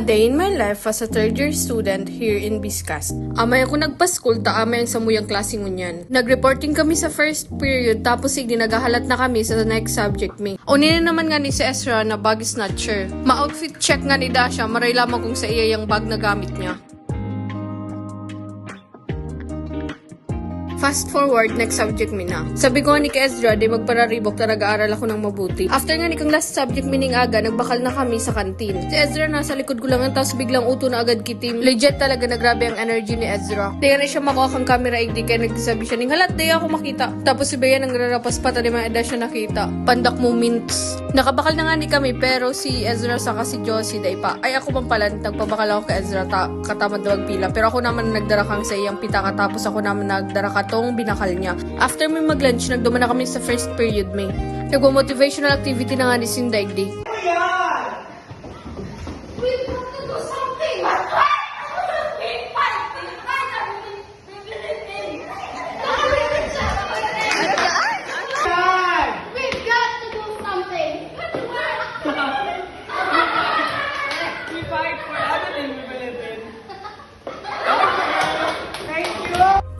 A day in my life as a third-year student here in Biscas. Amay ako nagpa-school, ta amay ang samuyang klase ngunyan. Nag-reporting kami sa first period, tapos sigdi nagahalat na kami sa next subject me. Unin na naman nga ni si Ezra na bag snatcher. Ma-outfit check nga ni Dasha, maray lamang kung sa iya yung bag na gamit niya. Fast forward, next subject mi na. Sabi ko nga ni Ezra, di magpararibok na nag-aaral ako ng mabuti. After nga ni kang last subject mining aga, nagbakal na kami sa kantin. Si Ezra nasa likod ko lang, tapos biglang uto na agad kitim. Legit talaga na grabe ang energy ni Ezra. Di na siya makuha kang camera ID, kaya nagsasabi siya, ning halat, di ako makita. Tapos si Bea nang rarapas pa, tali mga edad siya nakita. Pandak moments. Nakabakal na nga ni kami, pero si Ezra saka si Josie, day pa. Ay ako pang pala, nagpabakal ako kay Ezra, katamad na magpila. Pero ako naman nagdara kang sa iyang pitaka, tapos ako naman nagdara ka tong binakal niya. After may mag-lunch, nagduman na kami sa first period may. Nagwa-motivational activity na nga ni Sindaigdi.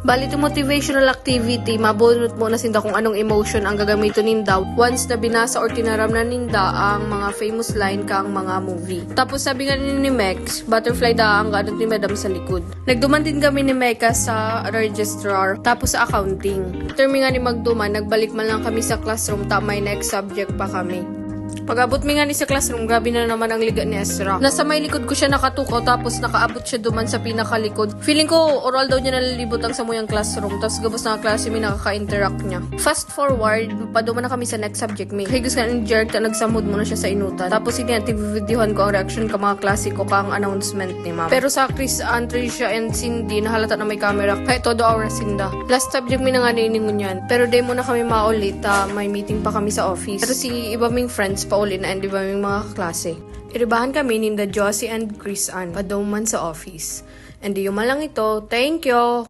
Bali to motivational activity, mabunot mo na sinda kung anong emotion ang gagamitin ninda once na binasa or tinaram na ninda ang mga famous line kang mga movie. Tapos sabi nga ni Mex, butterfly da ang ganot ni Madam sa likod. Nagduman din kami ni Mecca sa registrar, tapos sa accounting. Termi nga ni magduman, nagbalik man lang kami sa classroom, tamay next subject pa kami. Pag-abot mi nga ni sa classroom, grabe na naman ang liga ni Ezra. Nasa may likod ko siya nakatuko, tapos nakaabot siya duman sa pinakalikod. Feeling ko, oral daw niya nalalibot ang samuyang classroom, tapos gabos na klase mi nakaka-interact niya. Fast forward, paduman na kami sa next subject mi. Higos nga ng jerk na nagsamod muna siya sa inutan. Tapos hindi natin videohan ko ang reaction ka mga klase ko kang announcement ni ma'am. Pero sa Chris, Tricia, and Cindy, nahalata na may camera. Kaya todo our sinda. Last subject mi na nga niningon yan. Pero day muna kami maulit, may meeting pa kami sa office. Pero si iba ming friends pa uli na and iba yung mga klase. Iribahan kami ninda Josie and Chris Ann, paduman sa office. And di yung malang ito, thank you!